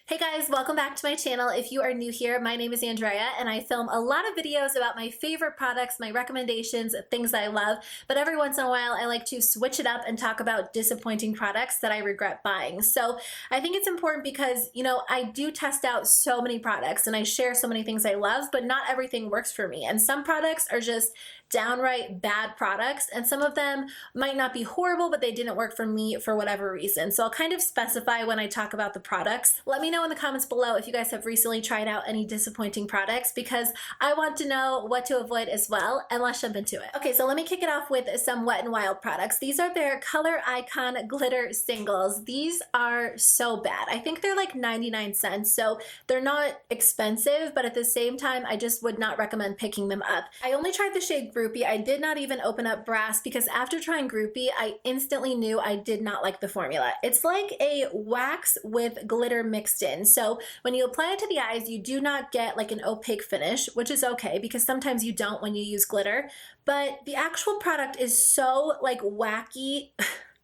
Hey guys, welcome back to my channel. If you are new here, my name is Andrea and I film a lot of videos about my favorite products, my recommendations, things I love, but every once in a while I like to switch it up and talk about disappointing products that I regret buying. So I think it's important because, I do test out so many products and I share so many things I love, but not everything works for me. And some products are just downright bad products, and some of them might not be horrible, but they didn't work for me for whatever reason. So I'll kind of specify when I talk about the products. Let me know in the comments below if you guys have recently tried out any disappointing products, because I want to know what to avoid as well, and let's jump into it. Okay, so let me kick it off with some Wet n Wild products. These are their Color Icon Glitter Singles. These are so bad. I think they're like 99 cents, so they're not expensive, but at the same time, I just would not recommend picking them up. I only tried the shade Groupie. I did not even open up Brass because after trying Groupie, I instantly knew I did not like the formula. It's like a wax with glitter mixed in. So when you apply it to the eyes, you do not get like an opaque finish, which is okay because sometimes you don't when you use glitter, but the actual product is so like wacky.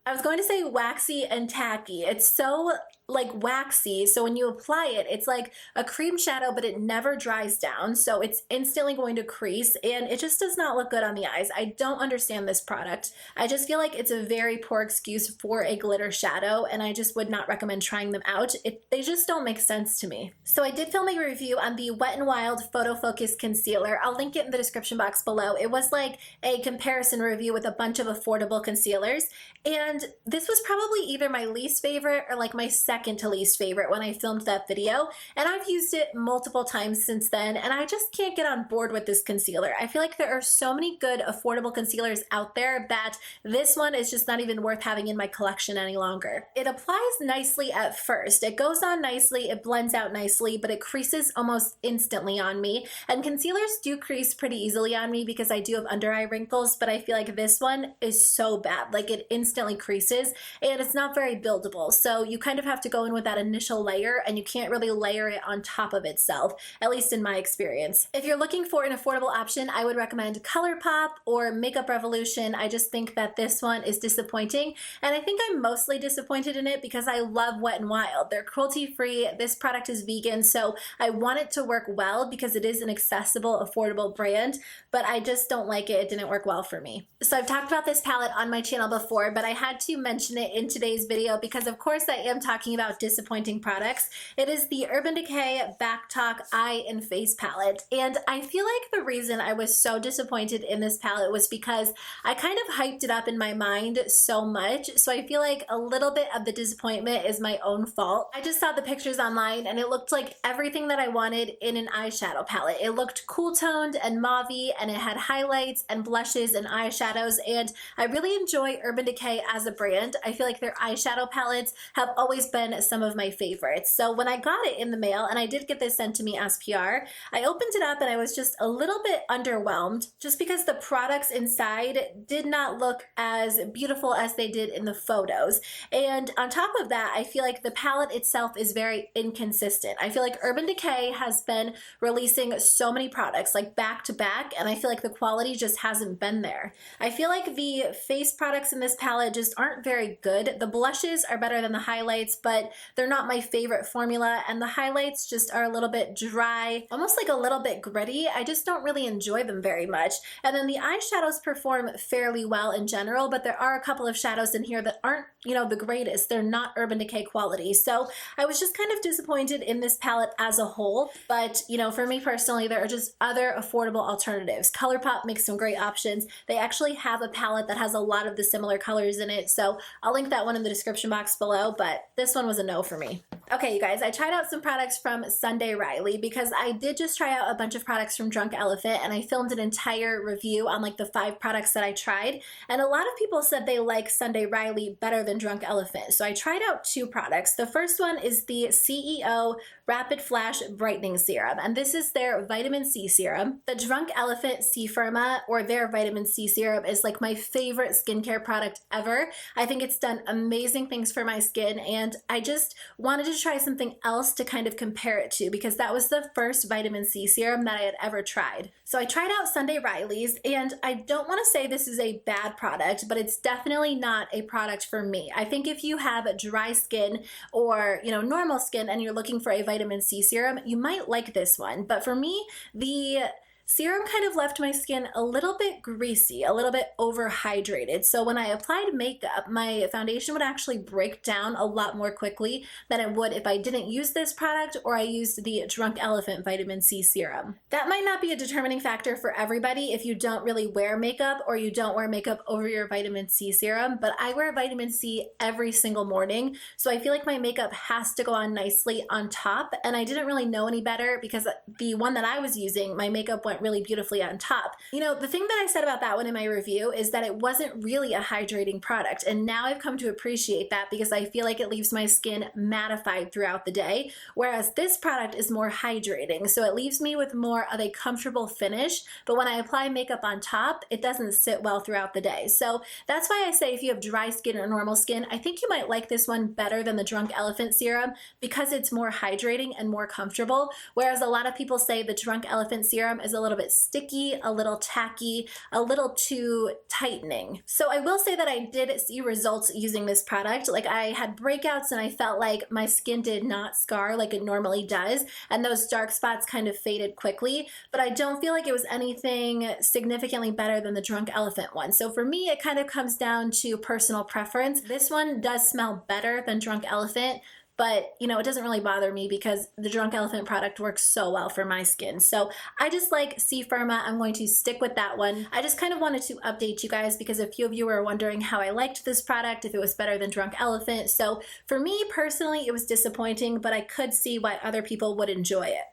I was going to say waxy and tacky. It's so like waxy, so when you apply it, it's like a cream shadow, but it never dries down, so it's instantly going to crease, and it just does not look good on the eyes. I don't understand this product. I just feel like it's a very poor excuse for a glitter shadow, and I just would not recommend trying them out. They just don't make sense to me. So I did film a review on the Wet n Wild Photo Focus Concealer. I'll link it in the description box below. It was like a comparison review with a bunch of affordable concealers, and this was probably either my least favorite or like my second to least favorite when I filmed that video, and I've used it multiple times since then, and I just can't get on board with this concealer. I feel like there are so many good affordable concealers out there that this one is just not even worth having in my collection any longer. It applies nicely at first. It goes on nicely, it blends out nicely, but it creases almost instantly on me, and concealers do crease pretty easily on me because I do have under eye wrinkles, but I feel like this one is so bad. Like, it instantly creases, and it's not very buildable, so you kind of have to go in with that initial layer, and you can't really layer it on top of itself, at least in my experience. If you're looking for an affordable option, I would recommend ColourPop or Makeup Revolution. I just think that this one is disappointing, and I think I'm mostly disappointed in it because I love Wet n Wild. They're cruelty-free, this product is vegan, so I want it to work well because it is an accessible, affordable brand, but I just don't like it. It didn't work well for me. So I've talked about this palette on my channel before, but I had to mention it in today's video because of course I am talking about disappointing products. It is the Urban Decay Backtalk Eye and Face Palette, and I feel like the reason I was so disappointed in this palette was because I kind of hyped it up in my mind so much, so I feel like a little bit of the disappointment is my own fault. I just saw the pictures online and it looked like everything that I wanted in an eyeshadow palette. It looked cool toned and mauve-y, and it had highlights and blushes and eyeshadows, and I really enjoy Urban Decay as a brand. I feel like their eyeshadow palettes have always been some of my favorites. So when I got it in the mail, and I did get this sent to me as PR, I opened it up and I was just a little bit underwhelmed just because the products inside did not look as beautiful as they did in the photos. And on top of that, I feel like the palette itself is very inconsistent. I feel like Urban Decay has been releasing so many products like back to back, and I feel like the quality just hasn't been there. I feel like the face products in this palette just aren't very good. The blushes are better than the highlights, but they're not my favorite formula, and the highlights just are a little bit dry, almost like a little bit gritty. I just don't really enjoy them very much. And then the eyeshadows perform fairly well in general, but there are a couple of shadows in here that aren't, the greatest. They're not Urban Decay quality. So I was just kind of disappointed in this palette as a whole, but for me personally, there are just other affordable alternatives. ColourPop makes some great options. They actually have a palette that has a lot of the similar colors in it, so I'll link that one in the description box below, but this one was a no for me. Okay, you guys, I tried out some products from Sunday Riley because I did just try out a bunch of products from Drunk Elephant, and I filmed an entire review on like the 5 products that I tried, and a lot of people said they like Sunday Riley better than Drunk Elephant. So I tried out 2 products. The first one is the C.E.O. Rapid Flash Brightening Serum, and this is their vitamin C serum. The Drunk Elephant C Firma, or their vitamin C serum, is like my favorite skincare product ever. I think it's done amazing things for my skin, and I just wanted to try something else to kind of compare it to because that was the first vitamin C serum that I had ever tried. So I tried out Sunday Riley's, and I don't want to say this is a bad product, but it's definitely not a product for me. I think if you have dry skin or, normal skin and you're looking for a vitamin C serum, you might like this one. But for me, the serum kind of left my skin a little bit greasy, a little bit overhydrated. So when I applied makeup, my foundation would actually break down a lot more quickly than it would if I didn't use this product or I used the Drunk Elephant vitamin C serum. That might not be a determining factor for everybody if you don't really wear makeup or you don't wear makeup over your vitamin C serum, but I wear vitamin C every single morning. So I feel like my makeup has to go on nicely on top, and I didn't really know any better because the one that I was using, my makeup went really beautifully on top. The thing that I said about that one in my review is that it wasn't really a hydrating product, and now I've come to appreciate that because I feel like it leaves my skin mattified throughout the day, whereas this product is more hydrating, so it leaves me with more of a comfortable finish, but when I apply makeup on top, it doesn't sit well throughout the day. So that's why I say if you have dry skin or normal skin, I think you might like this one better than the Drunk Elephant serum because it's more hydrating and more comfortable, whereas a lot of people say the Drunk Elephant serum is a little bit sticky, a little tacky, a little too tightening. So I will say that I did see results using this product. Like, I had breakouts and I felt like my skin did not scar like it normally does, and those dark spots kind of faded quickly, but I don't feel like it was anything significantly better than the Drunk Elephant one. So for me, it kind of comes down to personal preference. This one does smell better than Drunk Elephant, but it doesn't really bother me because the Drunk Elephant product works so well for my skin. So I just like C Firma. I'm going to stick with that one. I just kind of wanted to update you guys because a few of you were wondering how I liked this product, if it was better than Drunk Elephant. So for me personally, it was disappointing, but I could see why other people would enjoy it.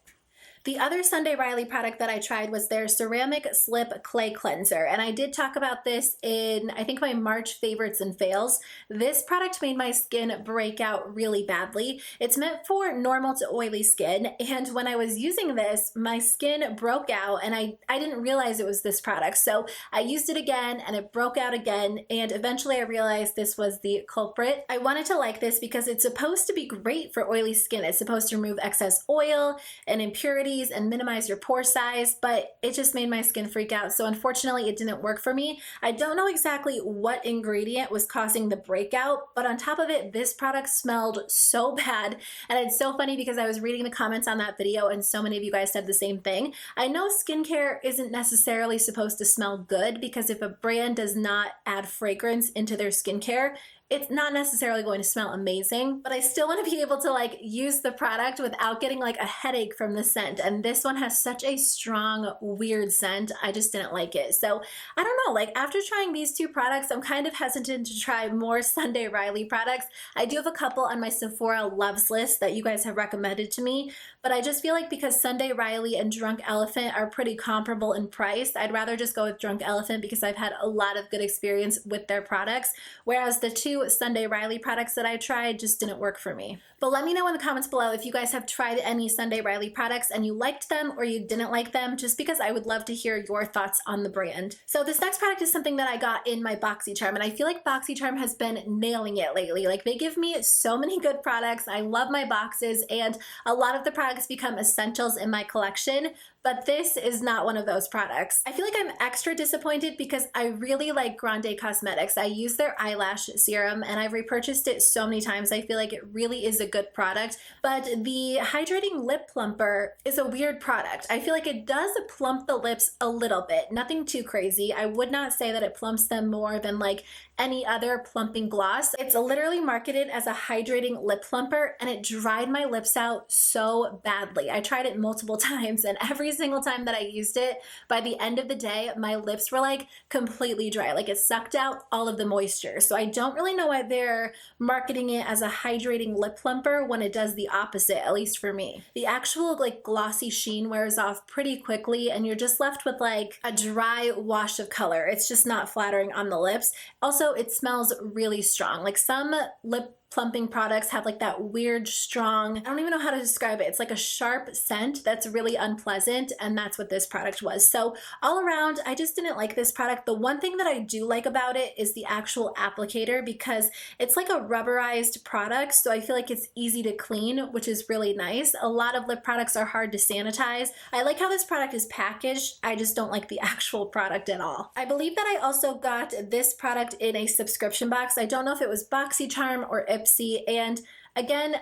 The other Sunday Riley product that I tried was their Ceramic Slip Clay Cleanser, and I did talk about this in, I think, my March favorites and fails. This product made my skin break out really badly. It's meant for normal to oily skin, and when I was using this, my skin broke out, and I didn't realize it was this product. So I used it again, and it broke out again, and eventually I realized this was the culprit. I wanted to like this because it's supposed to be great for oily skin. It's supposed to remove excess oil and impurities and minimize your pore size, but it just made my skin freak out. So unfortunately, it didn't work for me. I don't know exactly what ingredient was causing the breakout, but on top of it, this product smelled so bad. And it's so funny because I was reading the comments on that video and so many of you guys said the same thing. I know skincare isn't necessarily supposed to smell good because if a brand does not add fragrance into their skincare, it's not necessarily going to smell amazing, but I still want to be able to use the product without getting a headache from the scent. And this one has such a strong, weird scent. I just didn't like it. So I don't know, after trying these two products, I'm kind of hesitant to try more Sunday Riley products. I do have a couple on my Sephora loves list that you guys have recommended to me, but I just feel like because Sunday Riley and Drunk Elephant are pretty comparable in price, I'd rather just go with Drunk Elephant because I've had a lot of good experience with their products, whereas the two Sunday Riley products that I tried just didn't work for me. But let me know in the comments below if you guys have tried any Sunday Riley products and you liked them or you didn't like them, just because I would love to hear your thoughts on the brand. So this next product is something that I got in my BoxyCharm, and I feel like BoxyCharm has been nailing it lately. They give me so many good products. I love my boxes, and a lot of the products become essentials in my collection, but this is not one of those products. I feel like I'm extra disappointed because I really like Grande Cosmetics. I use their eyelash serum and I've repurchased it so many times. I feel like it really is a good product, but the Hydrating Lip Plumper is a weird product. I feel like it does plump the lips a little bit, nothing too crazy. I would not say that it plumps them more than any other plumping gloss. It's literally marketed as a hydrating lip plumper, and it dried my lips out so badly. I tried it multiple times, and every single time that I used it, by the end of the day, my lips were completely dry. It sucked out all of the moisture. So I don't really know why they're marketing it as a hydrating lip plumper when it does the opposite, at least for me. The actual glossy sheen wears off pretty quickly, and you're just left with a dry wash of color. It's just not flattering on the lips. Also, it smells really strong. Some lip plumping products have like that weird, strong, I don't even know how to describe it. It's like a sharp scent that's really unpleasant, and that's what this product was. So all around, I just didn't like this product. The one thing that I do like about it is the actual applicator, because it's like a rubberized product, so I feel like it's easy to clean, which is really nice. A lot of lip products are hard to sanitize. I like how this product is packaged. I just don't like the actual product at all. I believe that I also got this product in a subscription box. I don't know if it was BoxyCharm or Pixi, and again,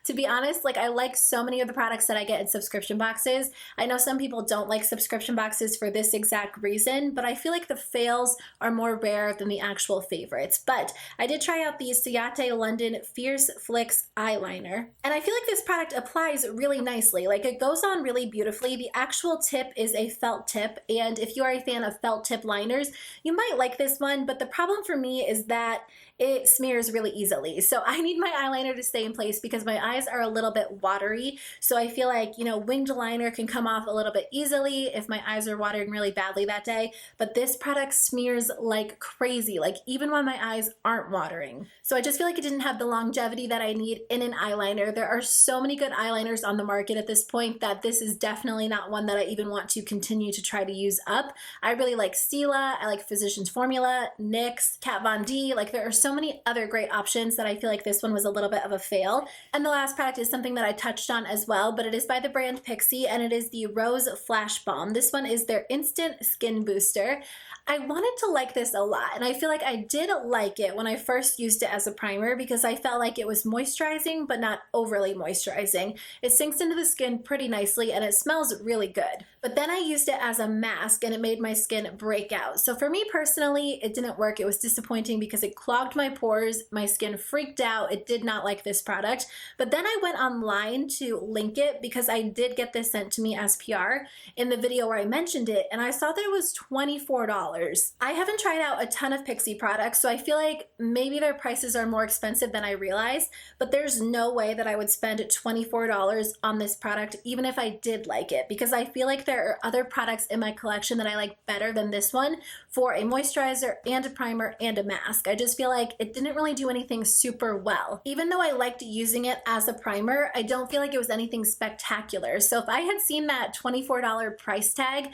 to be honest, like I like so many of the products that I get in subscription boxes. I know some people don't like subscription boxes for this exact reason, but I feel like the fails are more rare than the actual favorites. But I did try out the Ciate London Fierce Flicks eyeliner, and I feel like this product applies really nicely. Like it goes on really beautifully. The actual tip is a felt tip, and if you are a fan of felt tip liners, you might like this one, but the problem for me is that it smears really easily. So I need my eyeliner to stay in place because my eyes are a little bit watery. So I feel like, you know, winged liner can come off a little bit easily if my eyes are watering really badly that day. But this product smears like crazy, like even when my eyes aren't watering. So I just feel like it didn't have the longevity that I need in an eyeliner. There are so many good eyeliners on the market at this point that this is definitely not one that I even want to continue to try to use up. I really like Stila, I like Physicians Formula, NYX, Kat Von D. Like there are so many other great options that I feel like this one was a little bit of a fail. And the last product is something that I touched on as well, but it is by the brand Pixi, and it is the Rose Flash Balm. This one is their instant skin booster. I wanted to like this a lot, and I feel like I did like it when I first used it as a primer because I felt like it was moisturizing but not overly moisturizing. It sinks into the skin pretty nicely and it smells really good. But then I used it as a mask and it made my skin break out. So for me personally, it didn't work. It was disappointing because it clogged my pores, my skin freaked out. It did not like this product. But then I went online to link it because I did get this sent to me as PR in the video where I mentioned it, and I saw that it was $24. I haven't tried out a ton of Pixi products, so I feel like maybe their prices are more expensive than I realized, but there's no way that I would spend $24 on this product even if I did like it, because I feel like there are other products in my collection that I like better than this one for a moisturizer and a primer and a mask. I just feel like it didn't really do anything super well. Even though I liked using it as a primer, I don't feel like it was anything spectacular. So if I had seen that $24 price tag,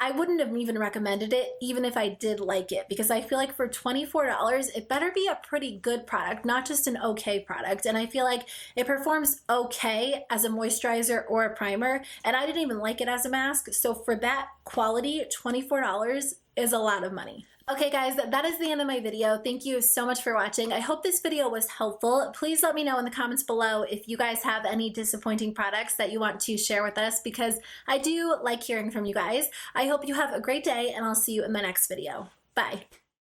I wouldn't have even recommended it even if I did like it, because I feel like for $24, it better be a pretty good product, not just an okay product. And I feel like it performs okay as a moisturizer or a primer, and I didn't even like it as a mask. So for that quality, $24 is a lot of money. Okay guys, that is the end of my video. Thank you so much for watching. I hope this video was helpful. Please let me know in the comments below if you guys have any disappointing products that you want to share with us, because I do like hearing from you guys. I hope you have a great day, and I'll see you in my next video. Bye.